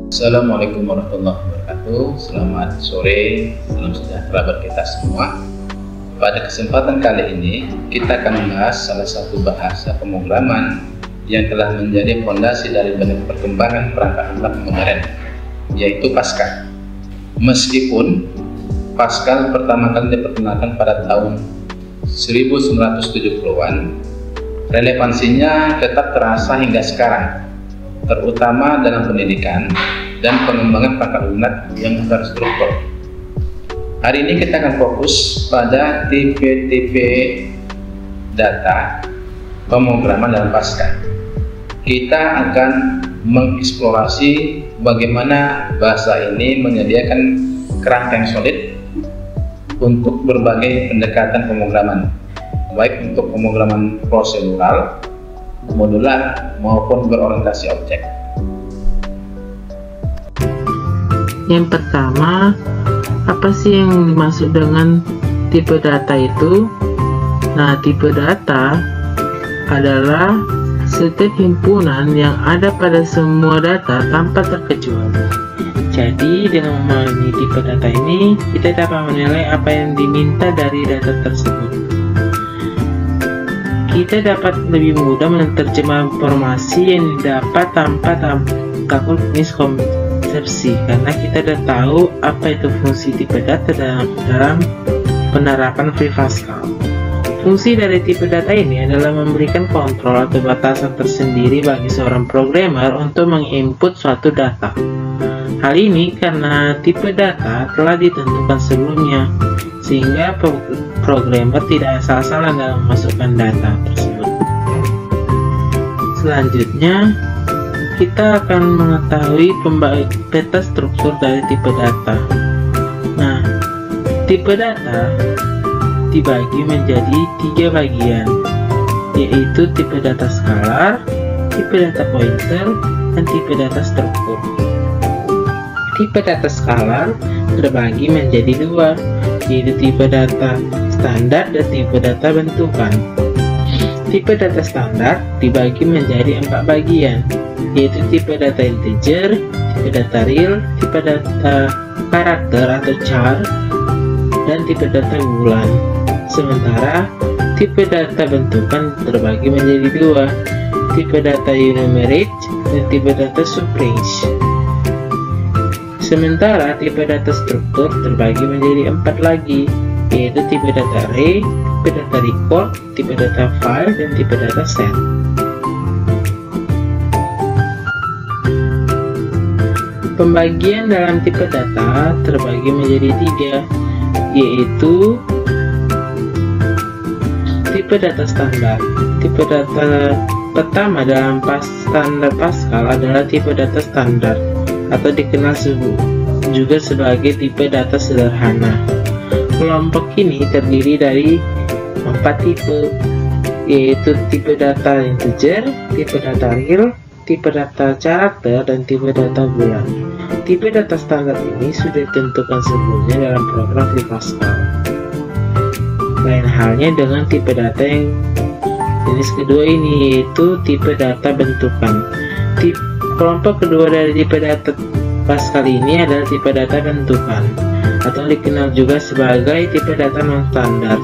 Assalamualaikum warahmatullahi wabarakatuh. Selamat sore, salam sejahtera bagi kita semua. Pada kesempatan kali ini kita akan membahas salah satu bahasa pemrograman yang telah menjadi fondasi dari banyak perkembangan perangkat lunak modern, yaitu Pascal. Meskipun Pascal pertama kali diperkenalkan pada tahun 1970-an, relevansinya tetap terasa hingga sekarang, terutama dalam pendidikan dan pengembangan perangkat lunak yang terstruktur. Hari ini kita akan fokus pada tipe-tipe data pemrograman dalam Pascal. Kita akan mengeksplorasi bagaimana bahasa ini menyediakan kerangka yang solid untuk berbagai pendekatan pemrograman, baik untuk pemrograman prosedural, modular, maupun berorientasi objek. Yang pertama, apa sih yang dimaksud dengan tipe data itu? Nah, tipe data adalah setiap himpunan yang ada pada semua data tanpa terkecuali. Jadi, dengan memahami tipe data ini, kita dapat menilai apa yang diminta dari data tersebut. Kita dapat lebih mudah menerjemah informasi yang didapat tanpa takut miskonsepsi, karena kita sudah tahu apa itu fungsi tipe data dalam penerapan Free Pascal. Fungsi dari tipe data ini adalah memberikan kontrol atau batasan tersendiri bagi seorang programmer untuk menginput suatu data. Hal ini karena tipe data telah ditentukan sebelumnya, sehingga programmer tidak asal-asalan dalam memasukkan data tersebut. Selanjutnya, kita akan mengetahui peta struktur dari tipe data. Nah, tipe data dibagi menjadi 3 bagian, yaitu tipe data skalar, tipe data pointer, dan tipe data struktur. Tipe data skalar terbagi menjadi 2, yaitu tipe data standar dan tipe data bentukan. Tipe data standar dibagi menjadi 4 bagian, yaitu tipe data integer, tipe data real, tipe data karakter atau char, dan tipe data bulan. Sementara tipe data bentukan terbagi menjadi 2, tipe data numeric dan tipe data subrange. Sementara tipe data struktur terbagi menjadi 4 lagi, yaitu tipe data array, tipe data record, tipe data file, dan tipe data set. Pembagian dalam tipe data terbagi menjadi 3, yaitu tipe data standar. Tipe data pertama dalam standar Pascal adalah tipe data standar, atau dikenal juga sebagai tipe data sederhana. Kelompok ini terdiri dari 4 tipe, yaitu tipe data integer, tipe data real, tipe data karakter, dan tipe data bulan. Tipe data standar ini sudah ditentukan sebelumnya dalam program Free Pascal. Lain halnya dengan tipe data yang jenis kedua ini, yaitu tipe data bentukan. Kelompok kedua dari tipe data Pascal ini adalah tipe data bentukan, atau dikenal juga sebagai tipe data non-standar.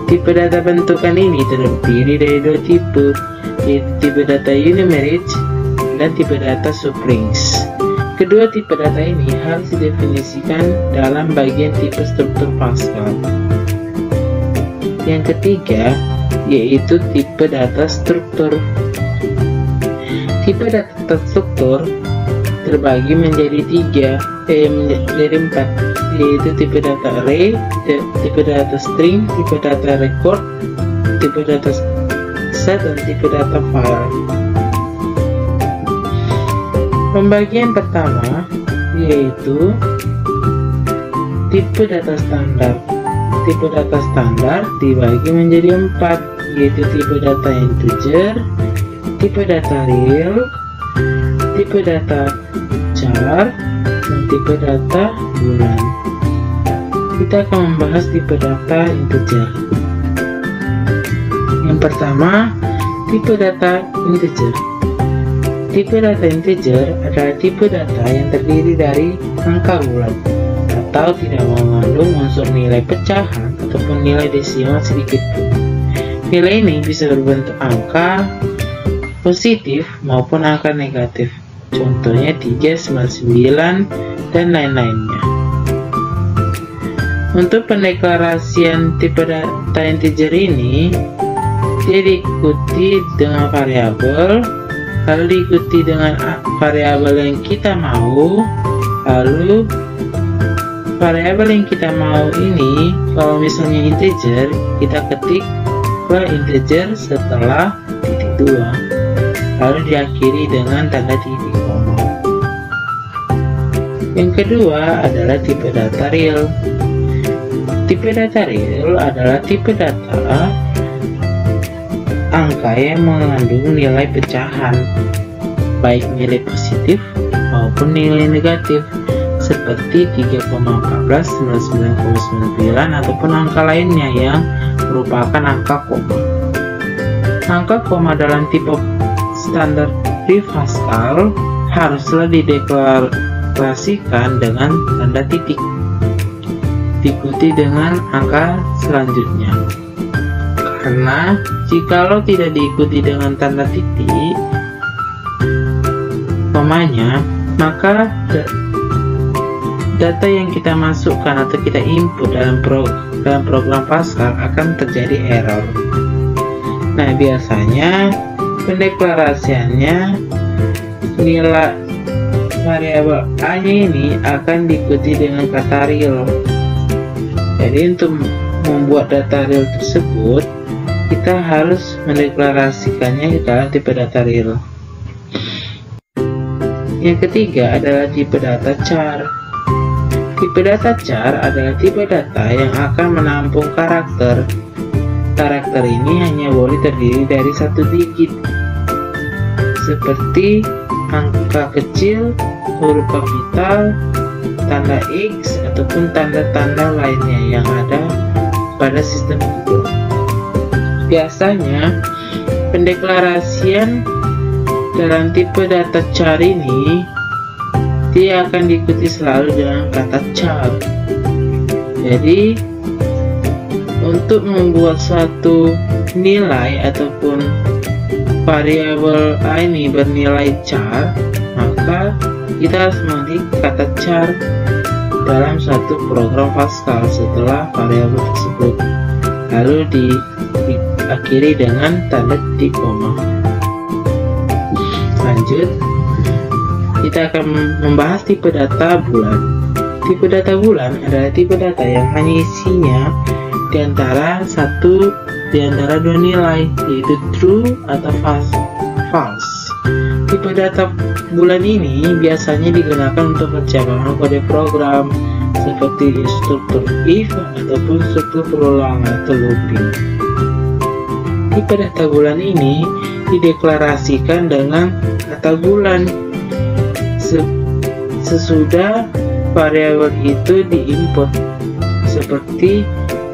Tipe data bentukan ini terdiri dari 2 tipe, yaitu tipe data numeric dan tipe data subrange. Kedua tipe data ini harus didefinisikan dalam bagian tipe struktur Pascal. Yang ketiga, yaitu tipe data struktur. Tipe data struktur terbagi menjadi 4, yaitu tipe data array, tipe data string, tipe data record, tipe data set, dan tipe data file. Pembagian pertama yaitu tipe data standar. Tipe data standar dibagi menjadi 4, yaitu tipe data integer, tipe data real, tipe data char, dan tipe data bulan. Kita akan membahas tipe data integer. Yang pertama, tipe data integer. Tipe data integer adalah tipe data yang terdiri dari angka bulat atau tidak mengandung unsur nilai pecahan ataupun nilai desimal sedikit pun. Nilai ini bisa berbentuk angka positif maupun angka negatif. Contohnya 3, 99, dan lain-lainnya. Untuk pendeklarasian tipe data integer ini, dia diikuti dengan variabel, lalu diikuti dengan variabel yang kita mau, lalu variabel yang kita mau ini, kalau misalnya integer, kita ketik integer setelah titik 2, lalu diakhiri dengan tanda titik koma. Yang kedua adalah tipe data real. Tipe data real adalah tipe data angka yang mengandung nilai pecahan, baik nilai positif maupun nilai negatif, seperti 3,14, 99,99 ataupun angka lainnya yang merupakan angka koma. Angka koma dalam tipe standar di Pascal haruslah dideklarasikan dengan tanda titik, diikuti dengan angka selanjutnya. Karena jikalau tidak diikuti dengan tanda titik komanya, maka data yang kita masukkan atau kita input dalam program Pascal akan terjadi error. Nah, biasanya pendeklarasiannya nilai variabel A-nya ini akan diikuti dengan kata real. Jadi untuk membuat data real tersebut, kita harus mendeklarasikannya dalam tipe data real. Yang ketiga adalah tipe data char. Tipe data char adalah tipe data yang akan menampung karakter. Karakter ini hanya boleh terdiri dari satu digit, seperti angka kecil, huruf kapital, tanda X, ataupun tanda-tanda lainnya yang ada pada sistem itu. Biasanya pendeklarasian dalam tipe data char ini dia akan diikuti selalu dengan kata char. Jadi untuk membuat suatu nilai ataupun variabel A ini bernilai char, maka kita harus mengetik kata char dalam suatu program Pascal setelah variabel tersebut, lalu diakhiri dengan tanda titik koma. Lanjut, kita akan membahas tipe data bulan. Tipe data bulan adalah tipe data yang hanya isinya di antara dua nilai, yaitu true atau false. Tipe data bulan ini biasanya digunakan untuk pencabangan kode program seperti struktur if ataupun struktur perulangan atau looping. Tipe data bulan ini dideklarasikan dengan kata bulan sesudah variabel itu diinput seperti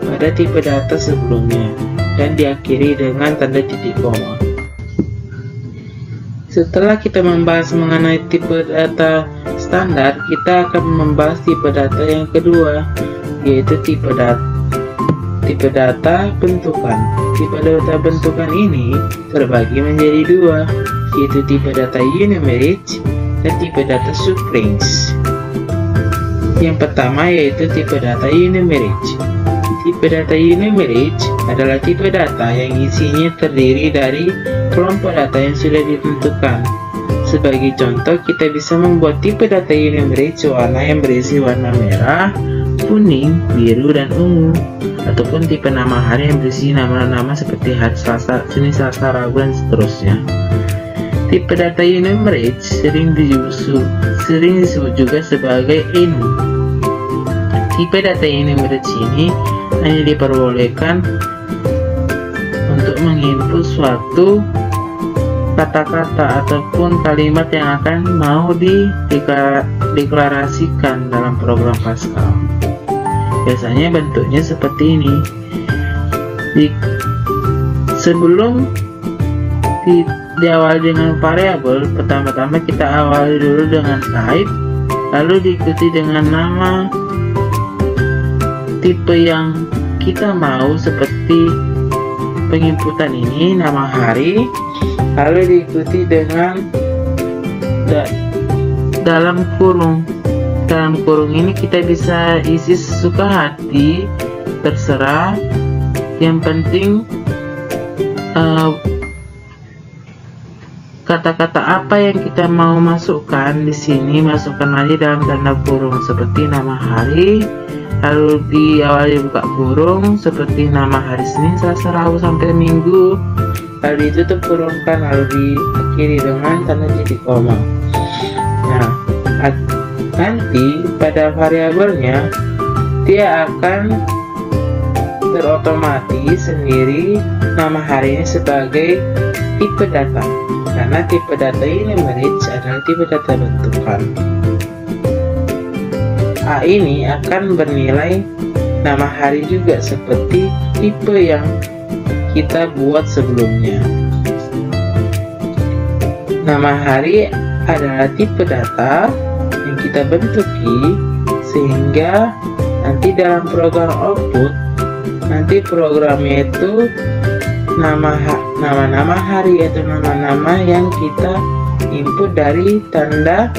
pada tipe data sebelumnya dan diakhiri dengan tanda titik koma. Setelah kita membahas mengenai tipe data standar, kita akan membahas tipe data yang kedua, yaitu tipe data bentukan. Tipe data bentukan ini terbagi menjadi dua, yaitu tipe data unimeric dan tipe data subrange. Yang pertama yaitu tipe data unimeric. Tipe data unimeric adalah tipe data yang isinya terdiri dari kelompok data yang sudah ditentukan. Sebagai contoh, kita bisa membuat tipe data unimeric warna yang berisi warna merah, kuning, biru, dan ungu, ataupun tipe nama hari yang berisi nama-nama seperti hari Selasa, Senin, Selasa, Rabu, dan seterusnya. Tipe data unimeric sering disebut juga sebagai ENU. Tipe data unimeric ini hanya diperbolehkan untuk menginput suatu kata-kata ataupun kalimat yang akan mau dideklarasikan dalam program Pascal. Biasanya bentuknya seperti ini. Sebelum diawali dengan variabel, pertama-tama kita awali dulu dengan type, lalu diikuti dengan nama tipe yang kita mau, seperti penginputan ini nama hari, lalu diikuti dengan dalam kurung. Dalam kurung ini kita bisa isi sesuka hati, terserah. Yang penting kata-kata apa yang kita mau masukkan di sini, masukkan aja dalam tanda kurung, seperti nama hari, lalu diawali buka kurung seperti nama hari Senin, Selasa, Rabu sampai Minggu, lalu ditutup kurungkan, lalu diakhiri dengan tanda titik koma. Nah, nanti pada variabelnya dia akan terotomatis sendiri nama hari ini sebagai tipe data, karena tipe data ini adalah tipe data bentukan. A ini akan bernilai nama hari juga seperti tipe yang kita buat sebelumnya. Nama hari adalah tipe data yang kita bentuki, sehingga nanti dalam program output, nanti programnya itu nama-nama hari atau nama-nama yang kita input dari tanda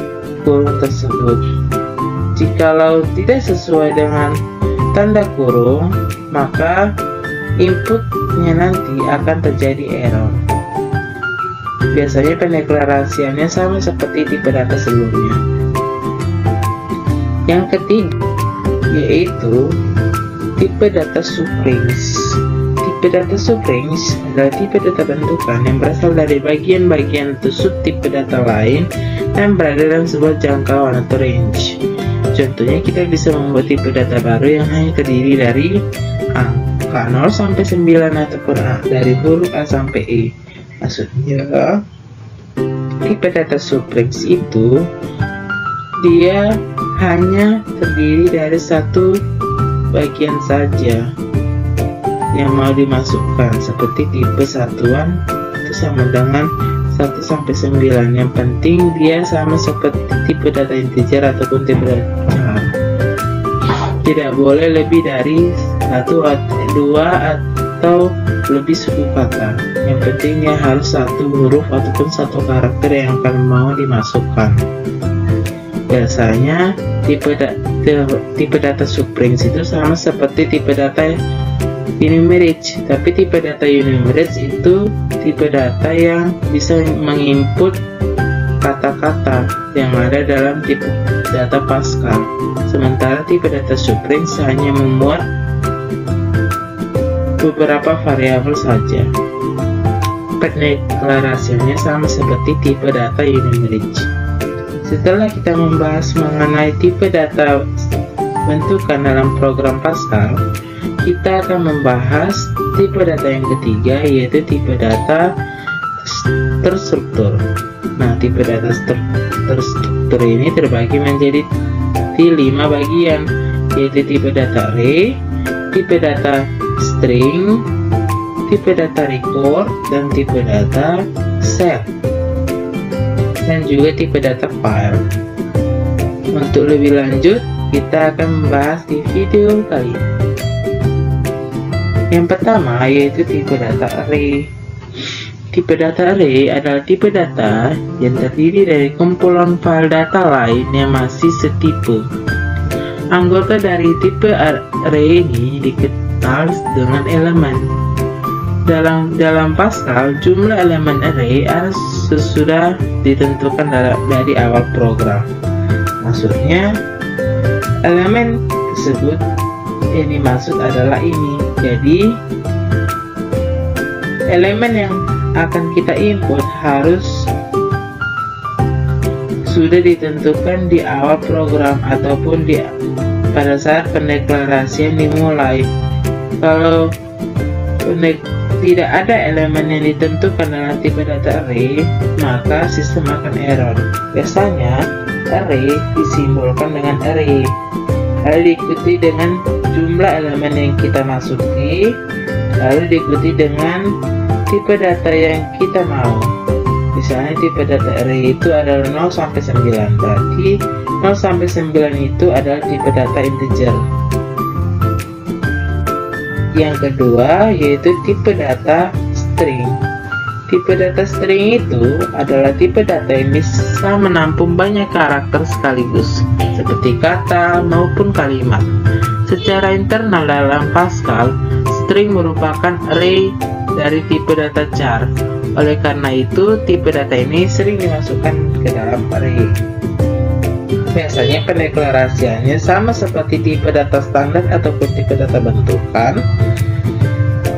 kurung tersebut. Jikalau tidak sesuai dengan tanda kurung, maka inputnya nanti akan terjadi error. Biasanya pendeklarasiannya sama seperti tipe data sebelumnya. Yang ketiga yaitu tipe data subrange. Tipe data subrange adalah tipe data bentukan yang berasal dari bagian-bagian atau subtipe data lain yang berada dalam sebuah jangkauan atau range. Contohnya, kita bisa membuat tipe data baru yang hanya terdiri dari angka 0 sampai 9 ataupun dari huruf A sampai E. Maksudnya, tipe data subrange itu dia hanya terdiri dari satu bagian saja yang mau dimasukkan, seperti tipe satuan itu sama dengan 1 sampai 9. Yang penting dia sama seperti tipe data integer ataupun tipe data char. Tidak boleh lebih dari 1 atau 2 atau lebih suku kata. Yang pentingnya harus satu huruf ataupun satu karakter yang akan mau dimasukkan. Biasanya tipe data subrange itu sama seperti tipe data enumerate, tapi tipe data enumerate itu tipe data yang bisa menginput kata-kata yang ada dalam tipe data Pascal. Sementara tipe data subrange hanya memuat beberapa variabel saja. Pendeklarasiannya sama seperti tipe data enumerate. Setelah kita membahas mengenai tipe data bentukan dalam program Pascal, kita akan membahas tipe data yang ketiga, yaitu tipe data terstruktur. Nah, tipe data terstruktur ini terbagi menjadi 5 bagian, yaitu tipe data array, tipe data string, tipe data record, dan tipe data set, dan juga tipe data file. Untuk lebih lanjut, kita akan membahas di video kali ini. Yang pertama yaitu tipe data array. Tipe data array adalah tipe data yang terdiri dari kumpulan file data lain yang masih setipe. Anggota dari tipe array ini dikenal dengan elemen. Dalam Pascal, jumlah elemen array harus sudah ditentukan dari awal program. Maksudnya, elemen tersebut yang dimaksud adalah ini. Jadi, elemen yang akan kita input harus sudah ditentukan di awal program ataupun pada saat pendeklarasian dimulai. Kalau tidak ada elemen yang ditentukan dalam tipe data array, maka sistem akan error. Biasanya array disimbolkan dengan array, lalu diikuti dengan jumlah elemen yang kita masuki, lalu diikuti dengan tipe data yang kita mau. Misalnya tipe data array itu adalah 0 sampai 9, berarti 0 sampai 9 itu adalah tipe data integer. Yang kedua yaitu tipe data string. Tipe data string itu adalah tipe data yang bisa menampung banyak karakter sekaligus, seperti kata maupun kalimat. Secara internal dalam Pascal, string merupakan array dari tipe data char. Oleh karena itu, tipe data ini sering dimasukkan ke dalam array. Biasanya pendeklarasiannya sama seperti tipe data standar ataupun tipe data bentukan.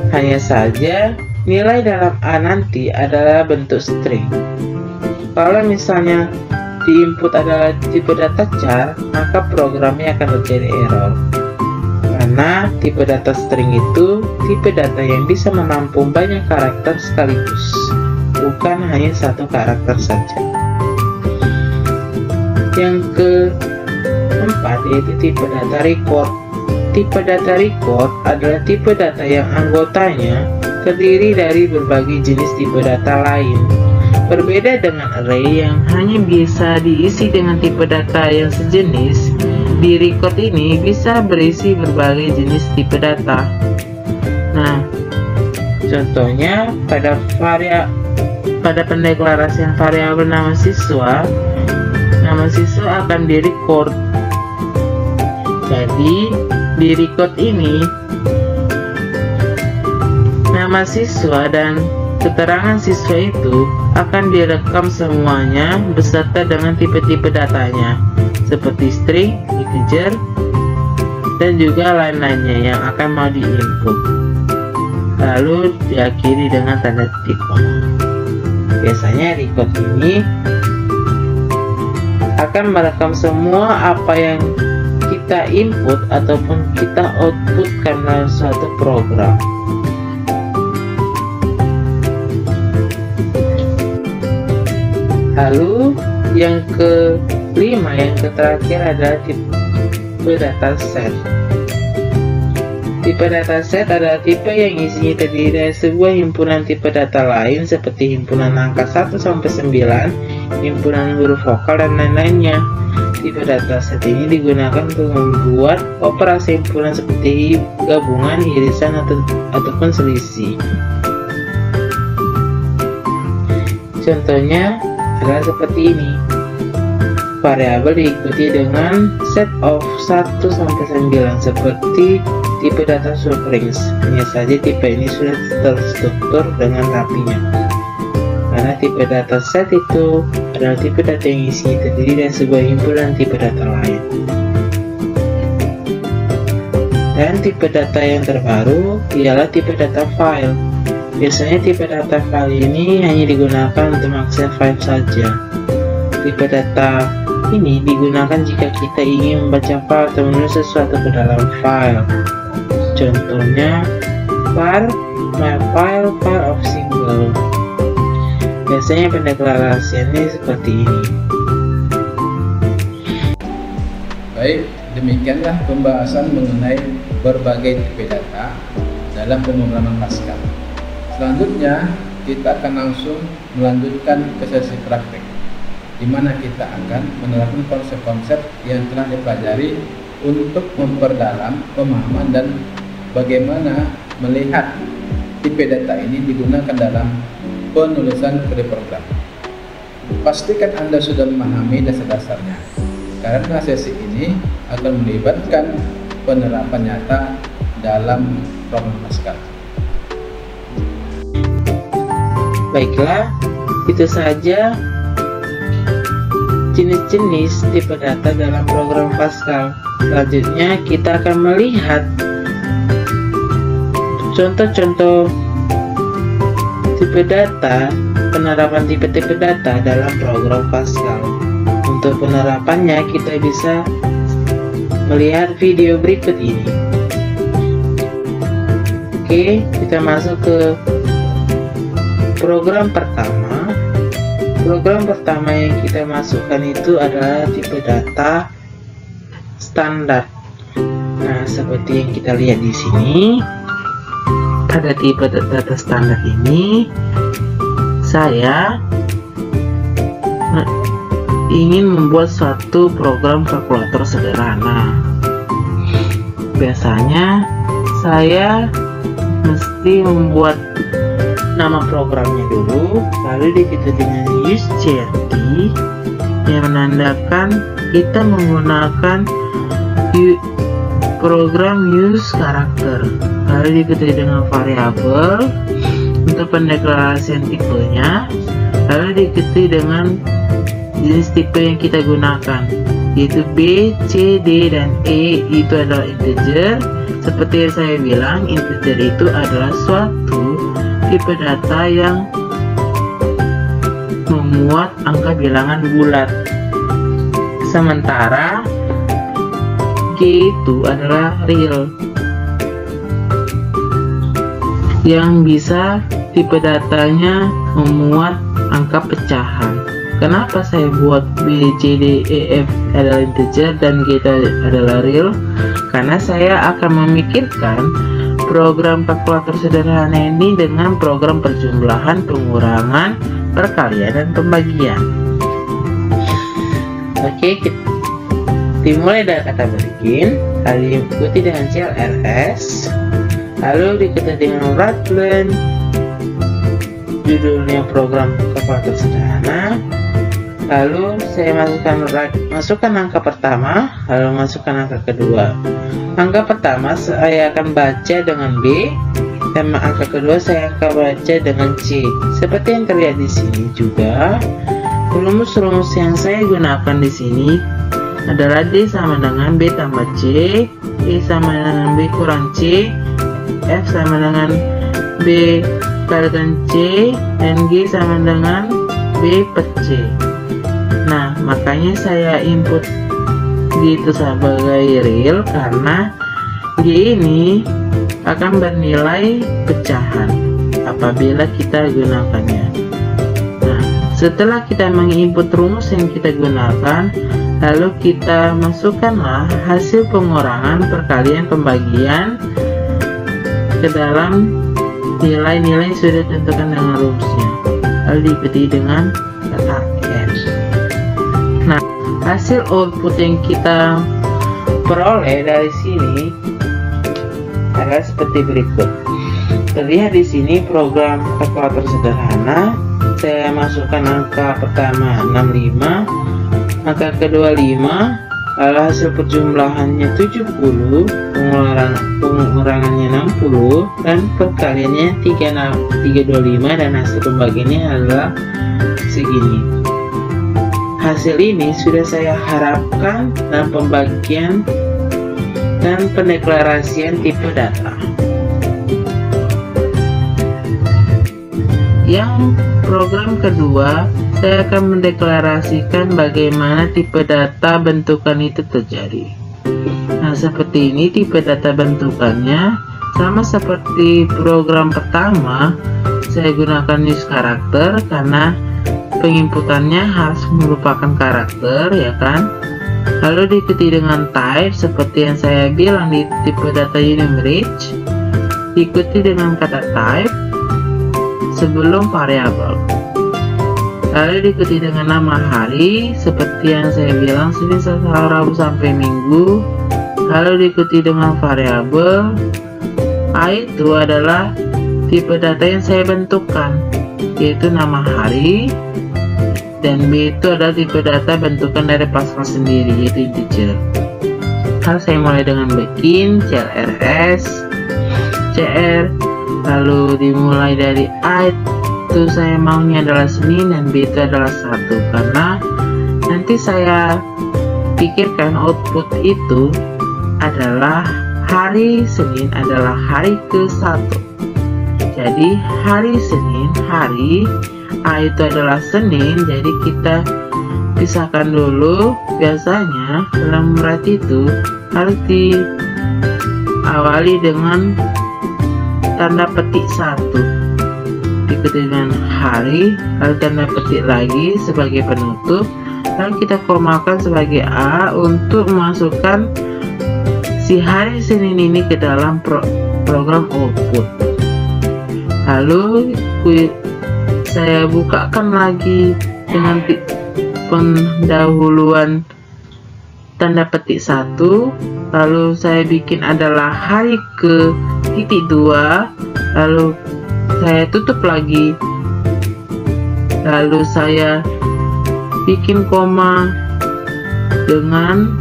Hanya saja, nilai dalam A nanti adalah bentuk string. Kalau misalnya di input adalah tipe data char, maka programnya akan terjadi error. Karena tipe data string itu tipe data yang bisa menampung banyak karakter sekaligus, bukan hanya satu karakter saja. Yang keempat yaitu tipe data record. Tipe data record adalah tipe data yang anggotanya terdiri dari berbagai jenis tipe data lain. Berbeda dengan array yang hanya bisa diisi dengan tipe data yang sejenis, di record ini bisa berisi berbagai jenis tipe data. Nah, contohnya pada pendeklarasian variabel nama siswa akan di record. Jadi di record ini nama siswa dan keterangan siswa itu akan direkam semuanya beserta dengan tipe-tipe datanya seperti string, integer, dan juga lain-lainnya yang akan mau di-input. Lalu diakhiri dengan tanda titik koma. Biasanya record ini akan merekam semua apa yang kita input ataupun kita outputkan dalam suatu program. Lalu yang kelima, yang terakhir adalah tipe data set. Tipe data set adalah tipe yang isinya terdiri dari sebuah himpunan tipe data lain seperti himpunan angka 1 sampai 9, himpunan huruf vokal, dan lain-lainnya. Tipe data set ini digunakan untuk membuat operasi himpunan seperti gabungan, irisan, ataupun selisih. Contohnya adalah seperti ini. Variabel diikuti dengan set of 1 sampai 9 seperti tipe data strings. Hanya saja tipe ini sudah terstruktur dengan rapinya. Karena tipe data set itu adalah tipe data yang isinya terdiri dari sebuah himpunan tipe data lain. Dan tipe data yang terbaru ialah tipe data file. Biasanya tipe data file ini hanya digunakan untuk mengakses file saja. Tipe data ini digunakan jika kita ingin membaca file atau menulis sesuatu ke dalam file. Contohnya, var my file of single. Biasanya pendeklarasiannya seperti ini. Baik, demikianlah pembahasan mengenai berbagai tipe data dalam pemrograman Pascal. Selanjutnya, kita akan langsung melanjutkan ke sesi praktek, di mana kita akan menerapkan konsep-konsep yang telah dipelajari untuk memperdalam pemahaman dan bagaimana melihat tipe data ini digunakan dalam penulisan kode program. Pastikan Anda sudah memahami dasar-dasarnya, karena sesi ini akan melibatkan penerapan nyata dalam program Pascal. Baiklah, itu saja jenis-jenis tipe data dalam program Pascal. Selanjutnya kita akan melihat contoh-contoh tipe data, penerapan tipe-tipe data dalam program Pascal. Untuk penerapannya kita bisa melihat video berikut ini. Oke, kita masuk ke program pertama. Program pertama yang kita masukkan itu adalah tipe data standar. Nah, seperti yang kita lihat di sini, pada tipe data standar ini saya ingin membuat suatu program kalkulator sederhana. Biasanya saya mesti membuat nama programnya dulu, lalu diikuti dengan use.jrt yang menandakan kita menggunakan program use karakter, lalu diikuti dengan variabel untuk pendeklarasian tipenya, lalu diikuti dengan jenis tipe yang kita gunakan, yaitu B, C, D, dan E itu adalah integer. Seperti yang saya bilang, integer itu adalah suatu tipe data yang memuat angka bilangan bulat. Sementara G itu adalah real, yang bisa tipe datanya memuat angka pecahan. Kenapa saya buat B, C, D, E, F adalah integer dan G adalah real? Karena saya akan memikirkan program kalkulator sederhana ini dengan program perjumlahan, pengurangan, perkalian, dan pembagian. Oke, dimulai dari kata bikin, lalu diikuti dengan CLRS, lalu diikuti dengan Ratlen, judulnya program kalkulator sederhana. Lalu saya masukkan angka pertama, lalu masukkan angka kedua. Angka pertama saya akan baca dengan B, dan angka kedua saya akan baca dengan C. Seperti yang terlihat di sini juga, rumus-rumus yang saya gunakan di sini adalah D sama dengan B tambah C, E sama dengan B kurang C, F sama dengan B kalikan C, dan G sama dengan B per C. Nah, makanya saya input G itu sebagai real karena G ini akan bernilai pecahan apabila kita gunakannya. Nah, setelah kita menginput rumus yang kita gunakan, lalu kita masukkanlah hasil pengurangan, perkalian, pembagian ke dalam nilai-nilai yang sudah ditentukan dengan rumusnya, lalu diikuti dengan kata N. Nah, hasil output yang kita peroleh dari sini adalah seperti berikut. Terlihat di sini program kalkulator sederhana. Saya masukkan angka pertama 65, angka kedua 5, lalu hasil perjumlahannya 70, pengurangannya 60, dan perkaliannya 325, dan hasil pembagiannya adalah segini. Hasil ini sudah saya harapkan dalam pembagian dan pendeklarasian tipe data. Yang program kedua, saya akan mendeklarasikan bagaimana tipe data bentukan itu terjadi. Nah, seperti ini tipe data bentukannya, sama seperti program pertama. Saya gunakan use karakter karena penginputannya harus merupakan karakter, ya kan? Lalu diikuti dengan type seperti yang saya bilang di tipe data enumeric, diikuti dengan kata type sebelum variabel, lalu diikuti dengan nama hari seperti yang saya bilang Senin, Selasa, Rabu sampai Minggu, lalu diikuti dengan variabel. A itu adalah tipe data yang saya bentukkan, yaitu nama hari, dan B itu adalah tipe data bentukan dari Pascal sendiri, yaitu integer. Lalu saya mulai dengan begin, CLRS, CR, lalu dimulai dari A itu saya maunya adalah Senin, dan B itu adalah 1, karena nanti saya pikirkan output itu adalah hari Senin adalah hari ke-1. Jadi hari Senin, hari A itu adalah Senin, jadi kita pisahkan dulu. Biasanya dalam berarti itu harus diawali dengan tanda petik 1, diikuti dengan hari, lalu tanda petik lagi sebagai penutup, lalu kita komakan sebagai A untuk memasukkan si hari Senin ini ke dalam program output. Lalu saya bukakan lagi dengan pendahuluan tanda petik 1, lalu saya bikin adalah hari ke titik 2, lalu saya tutup lagi, lalu saya bikin koma dengan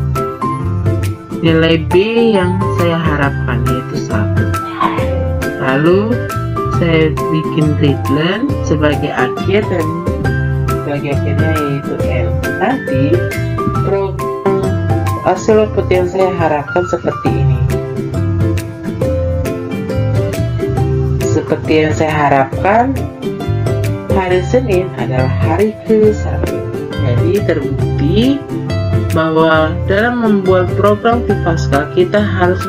nilai B yang saya harapkan, yaitu 1. Lalu saya bikin readline sebagai akhir dan sebagai akhirnya yaitu N. Nanti hasil output yang saya harapkan seperti ini. Seperti yang saya harapkan, hari Senin adalah hari ke-1. Jadi terbukti bahwa dalam membuat program Pascal kita harus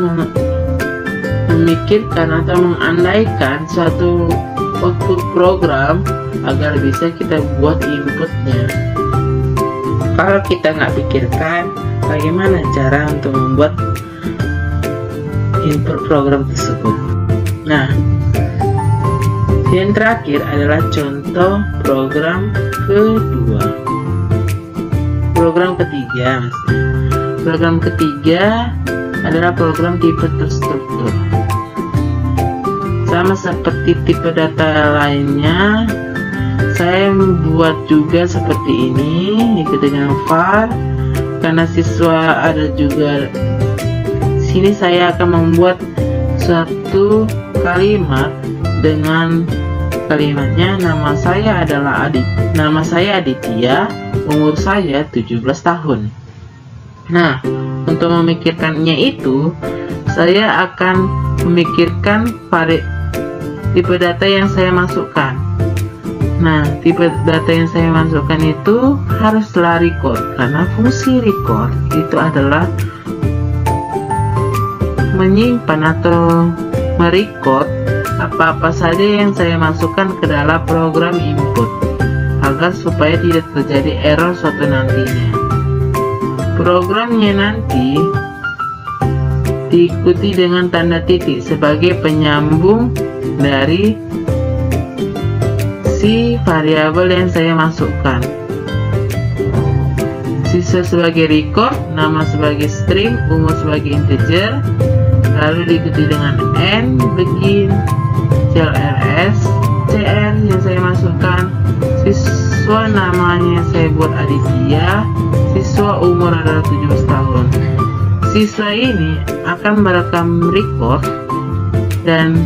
memikirkan atau mengandaikan suatu output program agar bisa kita buat inputnya. Kalau kita nggak pikirkan bagaimana cara untuk membuat input program tersebut. Nah, yang terakhir adalah contoh program kedua. Program ketiga, program ketiga adalah program tipe terstruktur. Sama seperti tipe data lainnya, saya membuat juga seperti ini, ikuti dengan var. Karena siswa ada juga sini, saya akan membuat suatu kalimat dengan kalimatnya nama saya Aditya, umur saya 17 tahun. Nah, untuk memikirkannya itu, saya akan memikirkan tipe data yang saya masukkan. Nah, tipe data yang saya masukkan itu haruslah record, karena fungsi record itu adalah menyimpan atau merecord apa-apa saja yang saya masukkan ke dalam program input, agar supaya tidak terjadi error suatu nantinya. Programnya nanti diikuti dengan tanda titik sebagai penyambung dari si variabel yang saya masukkan. Siswa sebagai record, nama sebagai string, umur sebagai integer, lalu diikuti dengan N, begin, CLRS, CR yang saya masukkan, siswa namanya saya buat Aditya, siswa umur adalah 17 tahun. Siswa ini akan merekam record, dan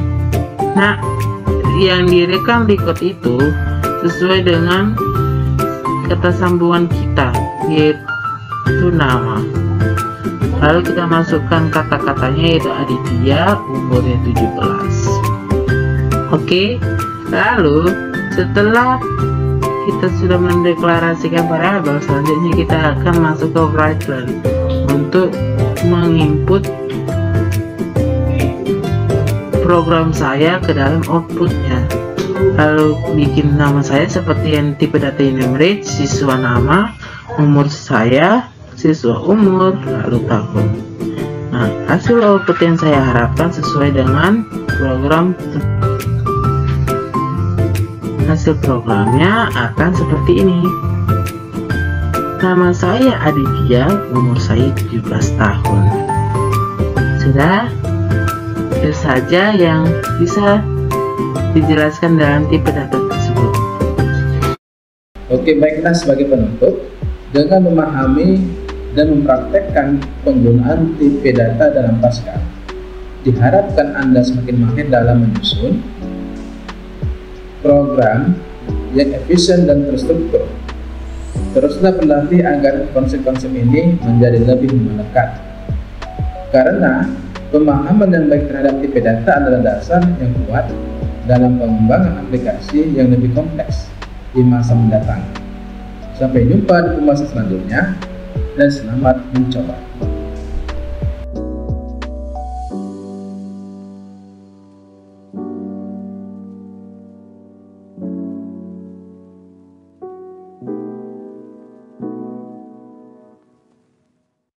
yang direkam record itu sesuai dengan kata sambungan kita, yaitu nama. Lalu kita masukkan kata-katanya, yaitu Aditya, umurnya 17. Oke, lalu setelah kita sudah mendeklarasikan variabel, selanjutnya kita akan masuk ke write untuk menginput program saya ke dalam outputnya. Lalu bikin nama saya seperti yang tipe data enumerate, siswa nama, umur saya, siswa umur, lalu tahun. Nah, hasil output yang saya harapkan sesuai dengan program. Hasil programnya akan seperti ini. Nama saya Aditya, umur saya 17 tahun. Sudah, itu saja yang bisa dijelaskan dalam tipe data tersebut. Oke, baiklah, sebagai penutup, dengan memahami dan mempraktekkan penggunaan tipe data dalam Pascal, diharapkan Anda semakin mahir dalam menyusun program yang efisien dan terstruktur. Teruslah berlatih agar konsep-konsep ini menjadi lebih melekat, karena pemahaman yang baik terhadap tipe data adalah dasar yang kuat dalam pengembangan aplikasi yang lebih kompleks di masa mendatang. Sampai jumpa di pembahasan selanjutnya, dan selamat mencoba.